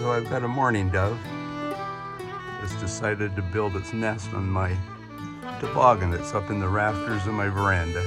So I've got a mourning dove that's decided to build its nest on my toboggan that's up in the rafters of my veranda.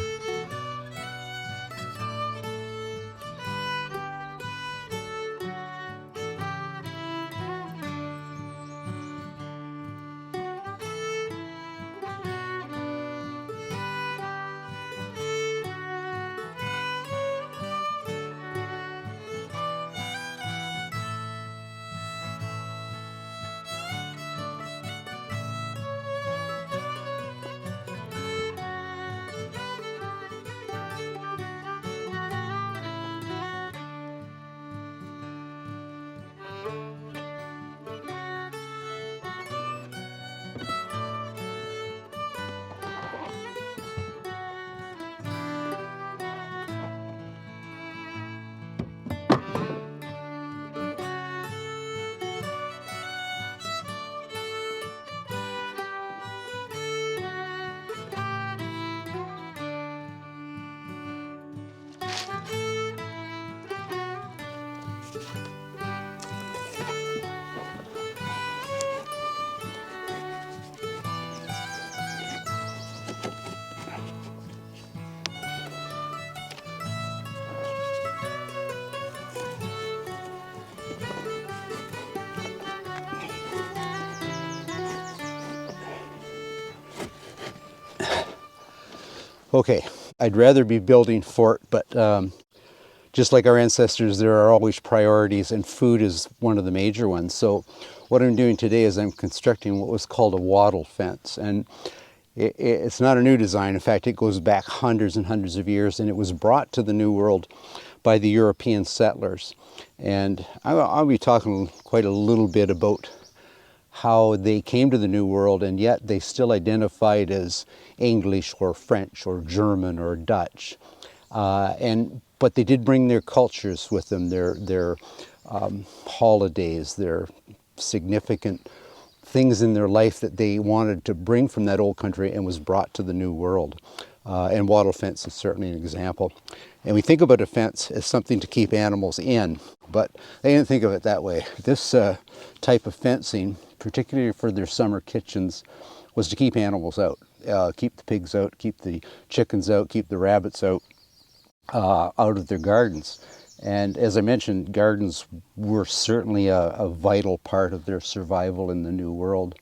Okay, I'd rather be building fort, but just like our ancestors, there are always priorities, and food is one of the major ones. So what I'm doing today is I'm constructing what was called a wattle fence. And it's not a new design. In fact, it goes back hundreds and hundreds of years, and it was brought to the New World by the European settlers. And I'll be talking quite a little bit about how they came to the New World, and yet they still identified as English or French or German or Dutch. But they did bring their cultures with them, their holidays, their significant things in their life that they wanted to bring from that old country and was brought to the New World. And wattle fence is certainly an example. And we think about a fence as something to keep animals in, but they didn't think of it that way. This type of fencing, particularly for their summer kitchens, was to keep animals out. Keep the pigs out, keep the chickens out, keep the rabbits out of their gardens. And as I mentioned, gardens were certainly a vital part of their survival in the New World.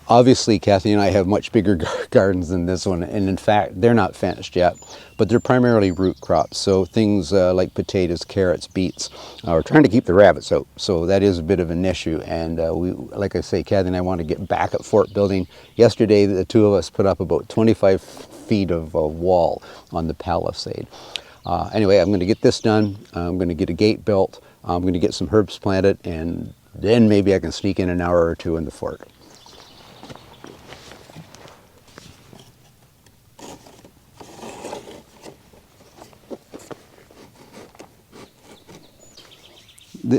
Obviously, Kathy and I have much bigger gardens than this one, and in fact, they're not fenced yet, but they're primarily root crops, so things like potatoes, carrots, beets. We're trying to keep the rabbits out, so that is a bit of an issue, and like I say, Kathy and I want to get back at fort building. Yesterday, the two of us put up about 25 feet of wall on the palisade. Anyway, I'm going to get this done. I'm going to get a gate built. I'm going to get some herbs planted, and then maybe I can sneak in an hour or two in the fort.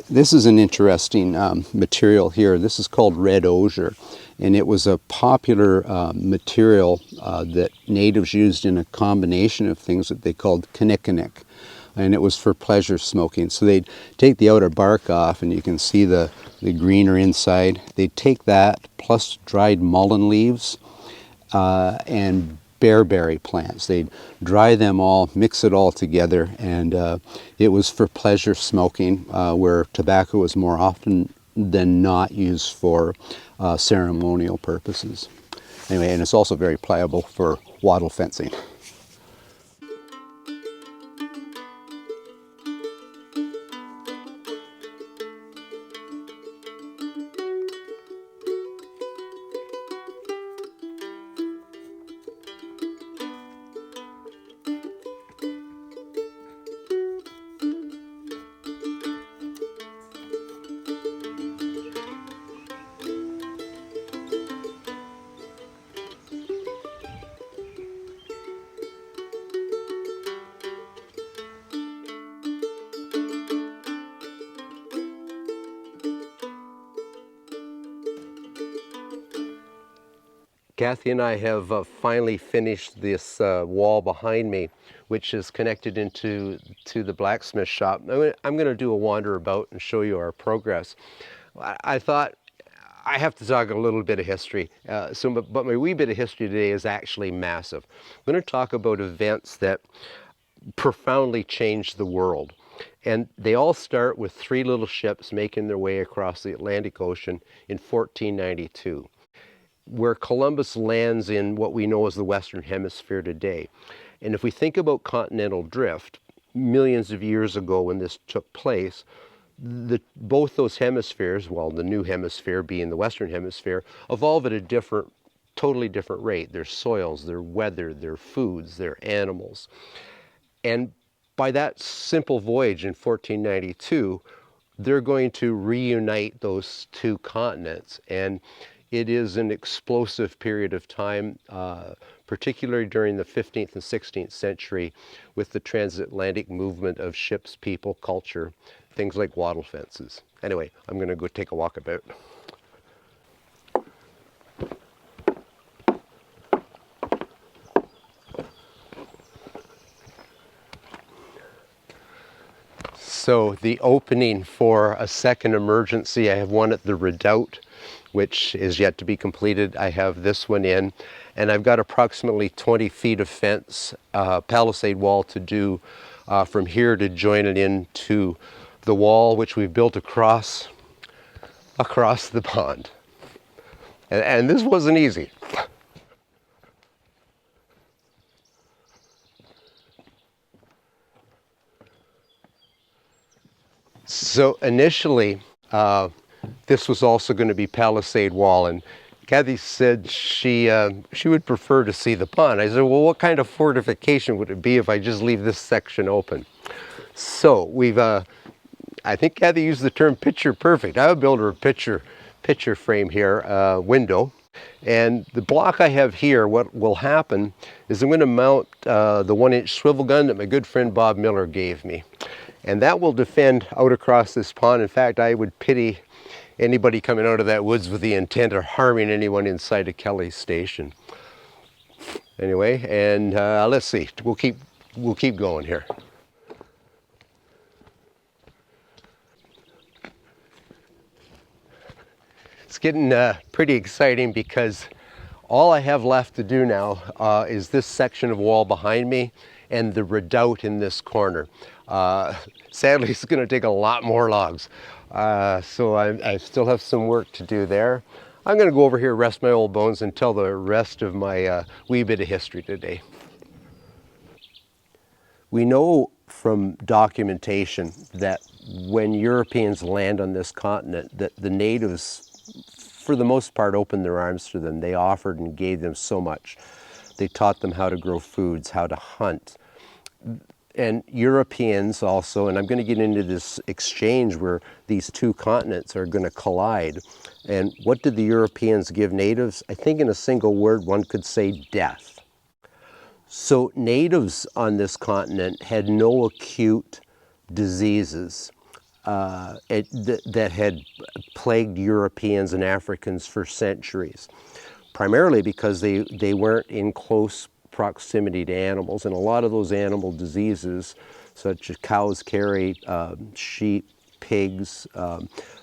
This is an interesting material here. This is called red osier, and it was a popular material that natives used in a combination of things that they called kinnikinnick, and it was for pleasure smoking. So they'd take the outer bark off, and you can see the greener inside. They'd take that plus dried mullein leaves and bearberry plants. They'd dry them all, mix it all together, and it was for pleasure smoking, where tobacco was more often than not used for ceremonial purposes. Anyway, and it's also very pliable for wattle fencing. Kathy and I have finally finished this wall behind me, which is connected into the blacksmith shop. I'm going to do a wander about and show you our progress. I thought I have to talk a little bit of history. But my wee bit of history today is actually massive. I'm going to talk about events that profoundly changed the world. And they all start with three little ships making their way across the Atlantic Ocean in 1492, where Columbus lands in what we know as the Western Hemisphere today. And if we think about continental drift, millions of years ago when this took place, both those hemispheres, well, the new hemisphere being the Western Hemisphere, evolve at a totally different rate. Their soils, their weather, their foods, their animals. And by that simple voyage in 1492, they're going to reunite those two continents. And it is an explosive period of time, particularly during the 15th and 16th century with the transatlantic movement of ships, people, culture, things like wattle fences. Anyway, I'm going to go take a walk about. So the opening for a second emergency, I have one at the redoubt, which is yet to be completed. I have this one in, and I've got approximately 20 feet of fence, palisade wall to do from here to join it into the wall, which we've built across the pond. And this wasn't easy. So initially, this was also going to be palisade wall, and Kathy said she would prefer to see the pond. I said, well, what kind of fortification would it be if I just leave this section open? So we've, I think Kathy used the term picture perfect. I would build her a picture frame here, window. And the block I have here, what will happen is I'm going to mount the 1-inch swivel gun that my good friend Bob Miller gave me. And that will defend out across this pond. In fact, I would pity anybody coming out of that woods with the intent of harming anyone inside of Kelly's station. Anyway, and let's see, we'll keep going here. It's getting pretty exciting because all I have left to do now is this section of wall behind me and the redoubt in this corner. Sadly, it's going to take a lot more logs. So I still have some work to do there. I'm going to go over here, rest my old bones, and tell the rest of my wee bit of history today. We know from documentation that when Europeans land on this continent, that the natives, for the most part, opened their arms to them. They offered and gave them so much. They taught them how to grow foods, how to hunt. And Europeans also, and I'm going to get into this exchange where these two continents are going to collide. And what did the Europeans give natives? I think in a single word, one could say death. So natives on this continent had no acute diseases that had plagued Europeans and Africans for centuries, primarily because they weren't in close proximity to animals, and a lot of those animal diseases, such as cows carry, sheep, pigs,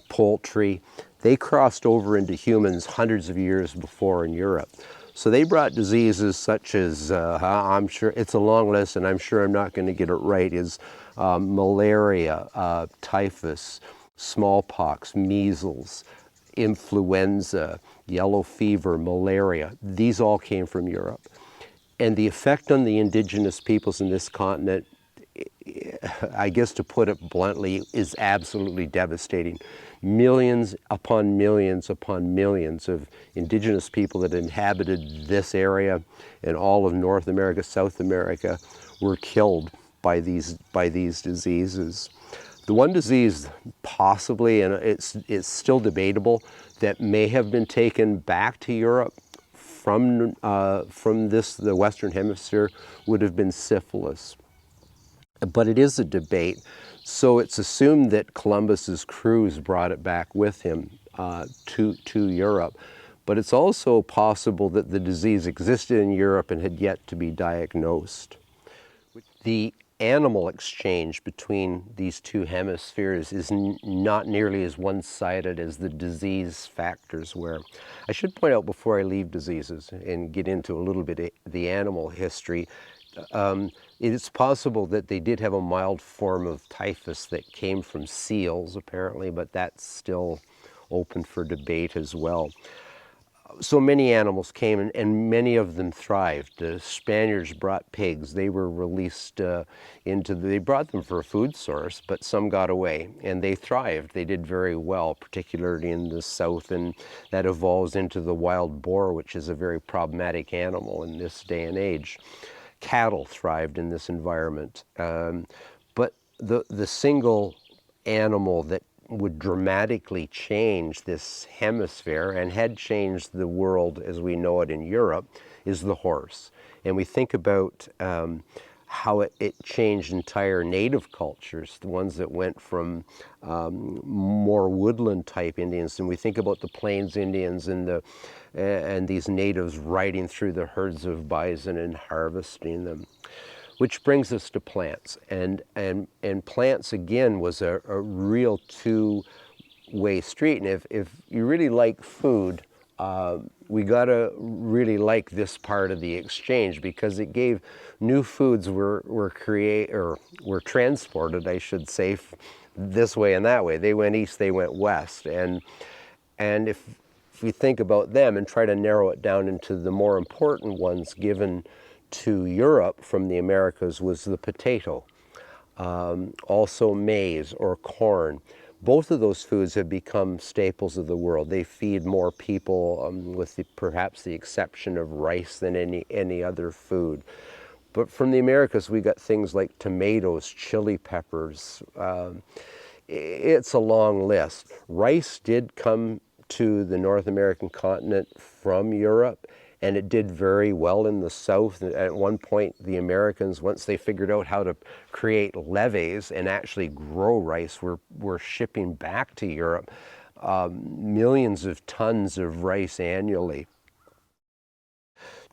poultry, they crossed over into humans hundreds of years before in Europe. So they brought diseases such as, I'm sure, it's a long list and I'm sure I'm not going to get it right, is malaria, typhus, smallpox, measles, influenza, yellow fever, malaria. These all came from Europe. And the effect on the indigenous peoples in this continent, I guess to put it bluntly, is absolutely devastating. Millions upon millions upon millions of indigenous people that inhabited this area and all of North America, South America, were killed by these diseases. The one disease possibly, and it's still debatable, that may have been taken back to Europe from the Western Hemisphere would have been syphilis. But it is a debate. So it's assumed that Columbus's crews brought it back with him to Europe. but it's also possible that the disease existed in Europe and had yet to be diagnosed. The animal exchange between these two hemispheres is not nearly as one-sided as the disease factors were. I should point out before I leave diseases and get into a little bit of the animal history, it's possible that they did have a mild form of typhus that came from seals apparently, but that's still open for debate as well. So many animals came and many of them thrived. The Spaniards brought pigs. They were released they brought them for a food source, but some got away and they thrived. They did very well, particularly in the south, and that evolves into the wild boar, which is a very problematic animal in this day and age. Cattle thrived in this environment. But the single animal that would dramatically change this hemisphere and had changed the world as we know it in Europe is the horse. And we think about how it changed entire native cultures, the ones that went from more woodland type Indians, and we think about the Plains Indians and these natives riding through the herds of bison and harvesting them. Which brings us to plants, and plants again was a real two-way street. And if you really like food, we gotta really like this part of the exchange, because it gave new foods were transported, I should say, this way and that way. They went east, they went west, and if we think about them and try to narrow it down into the more important ones given to Europe from the Americas, was the potato, also maize or corn. Both of those foods have become staples of the world. They feed more people, with perhaps the exception of rice, than any other food. But from the Americas, we got things like tomatoes, chili peppers. It's a long list. Rice did come to the North American continent from Europe, and it did very well in the South. At one point, the Americans, once they figured out how to create levees and actually grow rice, were shipping back to Europe millions of tons of rice annually.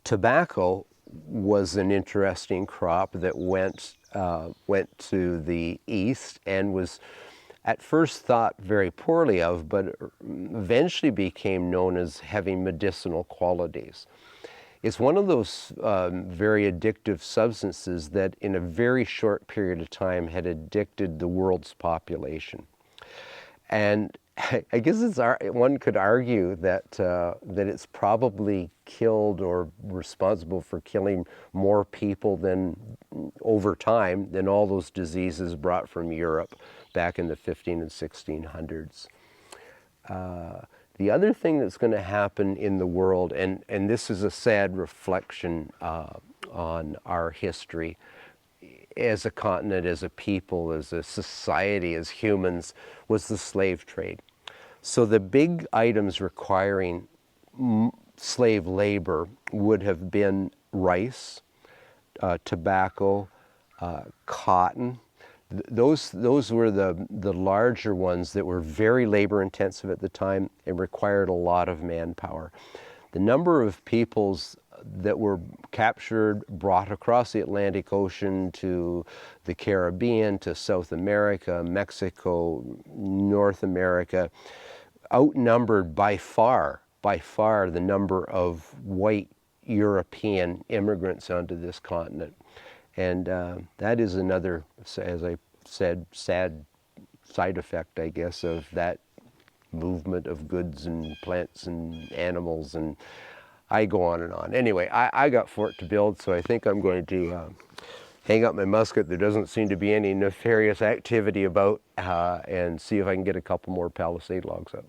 Tobacco was an interesting crop that went to the east and was at first thought very poorly of, but eventually became known as having medicinal qualities. It's one of those very addictive substances that in a very short period of time had addicted the world's population. And I guess one could argue that it's probably killed or responsible for killing more people over time than all those diseases brought from Europe back in the 15 and 1600s. The other thing that's going to happen in the world, and this is a sad reflection on our history as a continent, as a people, as a society, as humans, was the slave trade. So the big items requiring slave labor would have been rice, tobacco, cotton. Those were the larger ones that were very labor intensive at the time and required a lot of manpower. The number of peoples that were captured, brought across the Atlantic Ocean to the Caribbean, to South America, Mexico, North America, outnumbered by far the number of white European immigrants onto this continent. And that is another, as I said, sad side effect, I guess, of that movement of goods and plants and animals, and I go on and on. Anyway, I got fort to build, so I think I'm going to hang up my musket. There doesn't seem to be any nefarious activity about, and see if I can get a couple more palisade logs up.